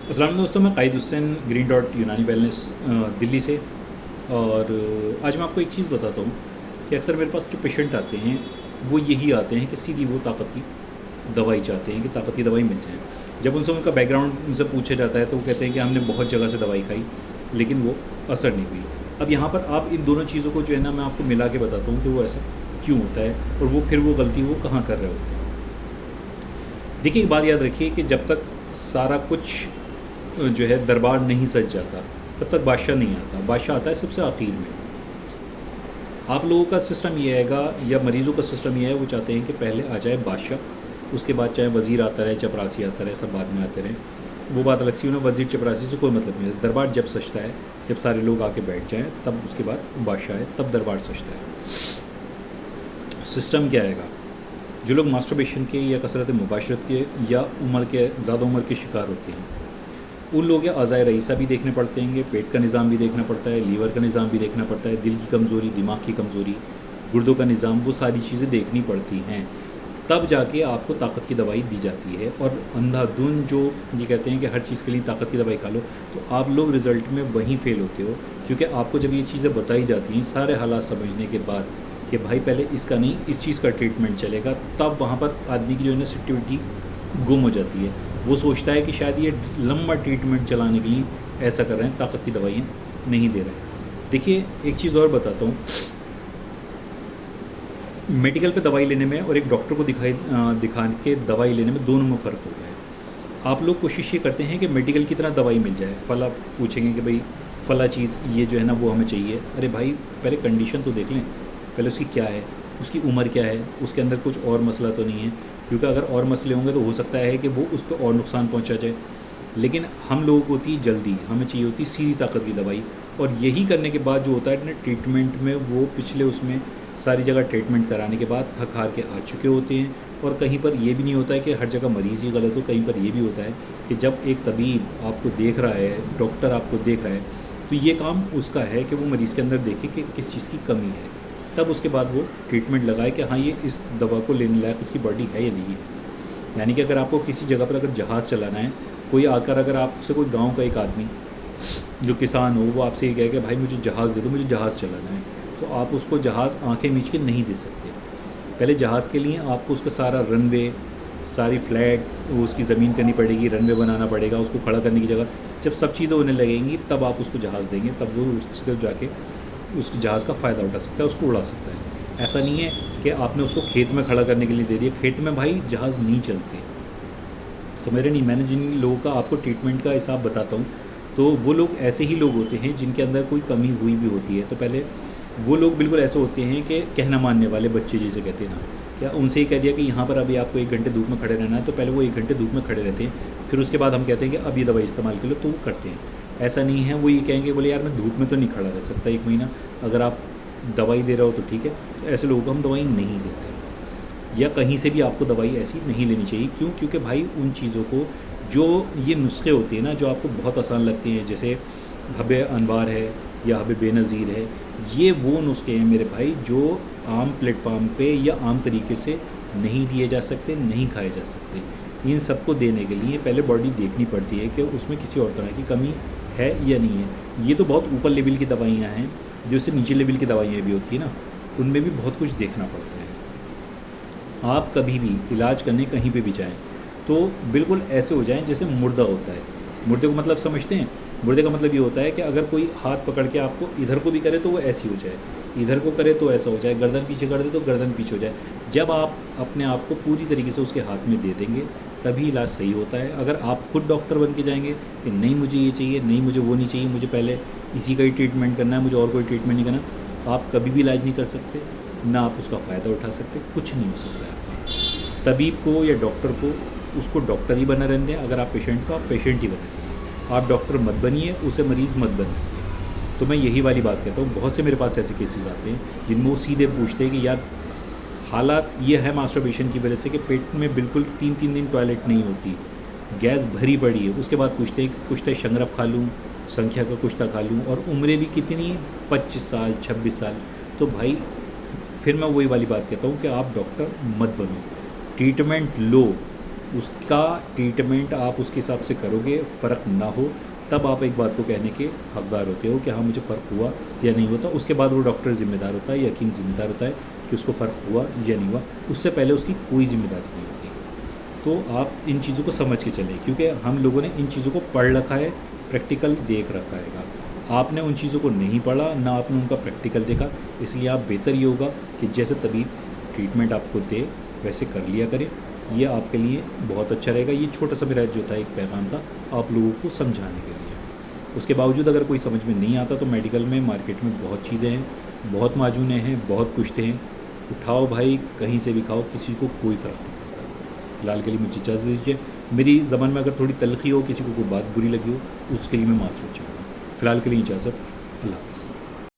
अस्सलाम दोस्तों, मैं कायद हुसैन ग्रीन डॉट यूनानी वेलनेस दिल्ली से। और आज मैं आपको एक चीज़ बताता हूँ कि अक्सर मेरे पास जो पेशेंट आते हैं वो यही आते हैं कि सीधी वो ताकत की दवाई चाहते हैं कि ताकत की दवाई मिल जाए। जब उनसे उनका बैकग्राउंड उनसे पूछा जाता है तो वो कहते हैं कि हमने बहुत जगह से दवाई खाई लेकिन वो असर नहीं हुई। अब यहाँ पर आप इन दोनों चीज़ों को जो है ना, मैं आपको मिला के बताता हूँ कि वो ऐसा क्यों होता है और वो फिर वो गलती वो कहाँ कर रहे होते हैं। देखिए, एक बात याद रखिए कि जब तक सारा कुछ जो है दरबार नहीं सज जाता तब तक बादशाह नहीं आता। बादशाह आता है सबसे आखिर में। आप लोगों का सिस्टम ये आएगा या मरीज़ों का सिस्टम ये है, वो चाहते हैं कि पहले आ जाए बादशाह, उसके बाद चाहे वज़ीर आता रहे, चपरासी आता रहे, सब बाद में आते रहें। वो बात अलग सी, उन्हें वज़ीर चपरासी से कोई मतलब नहीं है। दरबार जब सजता है, जब सारे लोग आके बैठ जाएँ, तब उसके बाद बादशाह है, तब दरबार सजता है। सिस्टम क्या आएगा? जो लोग मास्टरबेशन के या कसरत मुबाशरत के या उम्र के ज़्यादा उम्र के शिकार होते हैं, उन लोगों के अज़ाए रईसा भी देखने पड़ते हैं, पेट का निज़ाम भी देखना पड़ता है, लीवर का निज़ाम भी देखना पड़ता है, दिल की कमज़ोरी, दिमाग की कमज़ोरी, गुर्दों का निज़ाम, वो सारी चीज़ें देखनी पड़ती हैं। तब जाके आपको ताकत की दवाई दी जाती है। और अंधाधुन जो ये कहते हैं कि हर चीज़ के लिए ताकत की दवाई खा लो, तो आप लोग रिज़ल्ट में वहीं फ़ेल होते हो। क्योंकि आपको जब ये चीज़ें बताई जाती हैं सारे हालात समझने के बाद कि भाई पहले इसका नहीं, इस चीज़ का ट्रीटमेंट चलेगा, तब वहाँ पर आदमी की जो है ना सेंसिटिविटी गुम हो जाती है। वो सोचता है कि शायद ये लंबा ट्रीटमेंट चलाने के लिए ऐसा कर रहे हैं, ताकत की दवाइयाँ नहीं दे रहे हैं। देखिए, एक चीज़ और बताता हूँ। मेडिकल पे दवाई लेने में और एक डॉक्टर को दिखा के दवाई लेने में दोनों में फ़र्क होता है। आप लोग कोशिश ये करते हैं कि मेडिकल की तरह दवाई मिल जाए। फल आप पूछेंगे कि भाई फ़ला चीज़ ये जो है ना वो हमें चाहिए। अरे भाई, पहले कंडीशन तो देख लें, पहले उसकी क्या है, उसकी उम्र क्या है, उसके अंदर कुछ और मसला तो नहीं है। क्योंकि अगर और मसले होंगे तो हो सकता है कि वो उस पर और नुकसान पहुंचा जाए। लेकिन हम लोगों को होती जल्दी, हमें चाहिए होती सीधी ताकत की दवाई। और यही करने के बाद जो होता है ना ट्रीटमेंट में, वो पिछले उसमें सारी जगह ट्रीटमेंट कराने के बाद थक हार के आ चुके होते हैं। और कहीं पर ये भी नहीं होता है कि हर जगह मरीज़ ही गलत हो, कहीं पर ये भी होता है कि जब एक तबीब आपको देख रहा है, डॉक्टर आपको देख रहा है, तो ये काम उसका है कि वो मरीज़ के अंदर देखे कि किस चीज़ की कमी है, तब उसके बाद वो ट्रीटमेंट लगाए कि हाँ, ये इस दवा को लेने लायक इसकी बॉडी है या नहीं है। यानी कि अगर आपको किसी जगह पर अगर जहाज़ चलाना है, कोई आकर अगर आपसे कोई गांव का एक आदमी जो किसान हो, वो आपसे ये कहे कि भाई मुझे जहाज़ दे दो, मुझे जहाज़ चलाना है, तो आप उसको जहाज़ आंखें मीच के नहीं दे सकते। पहले जहाज़ के लिए आपको उसका सारा रनवे, सारी फ्लैट उसकी ज़मीन करनी पड़ेगी, रनवे बनाना पड़ेगा, उसको खड़ा करने की जगह। जब सब चीज़ें होने लगेंगी तब आप उसको जहाज़ देंगे, तब वो उससे जाके उस जहाज़ का फ़ायदा उठा सकता है, उसको उड़ा सकता है। ऐसा नहीं है कि आपने उसको खेत में खड़ा करने के लिए दे दिया। खेत में भाई जहाज़ नहीं चलते, समझ रहे नहीं। मैंने जिन लोगों का आपको ट्रीटमेंट का हिसाब बताता हूँ, तो वो लोग ऐसे ही लोग होते हैं जिनके अंदर कोई कमी हुई भी होती है। तो पहले वो लोग बिल्कुल ऐसे होते हैं कि कहना मानने वाले बच्चे जिसे कहते हैं ना, या उनसे ही कह दिया कि यहाँ पर अभी आपको 1 घंटे धूप में खड़े रहना है, तो पहले वो 1 घंटे धूप में खड़े रहते हैं। फिर उसके बाद हम कहते हैं कि अब ये दवाई इस्तेमाल कर लो, तो वो करते हैं। ऐसा नहीं है वो ये कहेंगे बोले यार मैं धूप में तो नहीं खड़ा रह सकता 1 महीना, अगर आप दवाई दे रहे हो तो ठीक है। तो ऐसे लोगों को हम दवाई नहीं देते, या कहीं से भी आपको दवाई ऐसी नहीं लेनी चाहिए। क्यों? क्योंकि भाई उन चीज़ों को, जो ये नुस्खे होते हैं ना, जो आपको बहुत आसान लगते हैं, जैसे हबे अनवार है या हबे बेनज़ीर है, ये वो नुस्खे हैं मेरे भाई जो आम प्लेटफार्म पे या आम तरीके से नहीं दिए जा सकते, नहीं खाए जा सकते। इन सबको देने के लिए पहले बॉडी देखनी पड़ती है कि उसमें किसी और तरह की कमी है या नहीं है। ये तो बहुत ऊपर लेवल की दवाइयाँ हैं, जो उससे नीचे लेवल की दवाइयाँ भी होती है ना, उनमें भी बहुत कुछ देखना पड़ता है। आप कभी भी इलाज करने कहीं पे भी जाएं तो बिल्कुल ऐसे हो जाएं जैसे मुर्दा होता है। मुर्दे को मतलब समझते हैं? मुर्दे का मतलब ये होता है कि अगर कोई हाथ पकड़ के आपको इधर को भी करे तो वो ऐसी हो जाए, इधर को करे तो ऐसा हो जाए, गर्दन पीछे कर दे तो गर्दन पीछे हो जाए। जब आप अपने आप को पूरी तरीके से उसके हाथ में दे देंगे तभी इलाज सही होता है। अगर आप खुद डॉक्टर बन के जाएंगे कि नहीं मुझे ये चाहिए, नहीं मुझे वो नहीं चाहिए, मुझे पहले इसी का ही ट्रीटमेंट करना है, मुझे और कोई ट्रीटमेंट नहीं करना, आप कभी भी इलाज नहीं कर सकते, ना आप उसका फ़ायदा उठा सकते, कुछ नहीं हो सकता है। तबीब को या डॉक्टर को, उसको डॉक्टर ही बना रहने दें। अगर आप पेशेंट को, आप पेशेंट ही बने, आप डॉक्टर मत बनिए, उसे मरीज़ मत बनिए। तो मैं यही वाली बात कहता हूँ। बहुत से मेरे पास ऐसे केसेस आते हैं जिनमें वो सीधे पूछते हैं कि यार हालात ये है मास्टरबेशन की वजह से कि पेट में बिल्कुल 3-3 दिन टॉयलेट नहीं होती, गैस भरी पड़ी है। उसके बाद पूछते हैं कि कुछ शंगरफ खा लूँ, संख्या का कुछ खा लूँ, और उम्रें भी कितनी, 25 साल 26 साल। तो भाई फिर मैं वही वाली बात कहता हूँ कि आप डॉक्टर मत बनो, ट्रीटमेंट लो, उसका ट्रीटमेंट आप उसके हिसाब से करोगे, फ़र्क ना हो, तब आप एक बात को कहने के हकदार होते हो कि हाँ मुझे फ़र्क हुआ या नहीं हुआ। उसके बाद वो डॉक्टर ज़िम्मेदार होता है या हकीम ज़िम्मेदार होता है कि उसको फ़र्क हुआ या नहीं हुआ। उससे पहले उसकी कोई ज़िम्मेदारी नहीं होती। तो आप इन चीज़ों को समझ के चलें, क्योंकि हम लोगों ने इन चीज़ों को पढ़ रखा है, प्रैक्टिकल देख रखा है। आपने उन चीज़ों को नहीं पढ़ा, ना आपने उनका प्रैक्टिकल देखा, इसलिए आप बेहतर ये होगा कि जैसे तबीब ट्रीटमेंट आपको दे वैसे कर लिया करें। ये आपके लिए बहुत अच्छा रहेगा। ये छोटा सा मेरा जो था एक पैगाम था आप लोगों को समझाने के लिए। उसके बावजूद अगर कोई समझ में नहीं आता तो मेडिकल में, मार्केट में बहुत चीज़ें हैं, बहुत माजूने हैं, बहुत कुश्ते हैं। उठाओ भाई, कहीं से भी खाओ, किसी को कोई फ़र्क नहीं पड़ता। फ़िलहाल के लिए मुझे इजाज़त दीजिए। मेरी ज़बान में अगर थोड़ी तलख़ी हो, किसी को कोई बात बुरी लगी हो, उसके लिए मैं माफ़ चाहूँगा। फ़िलहाल के लिए इजाज़त। अल्लाह हाफ़िज़।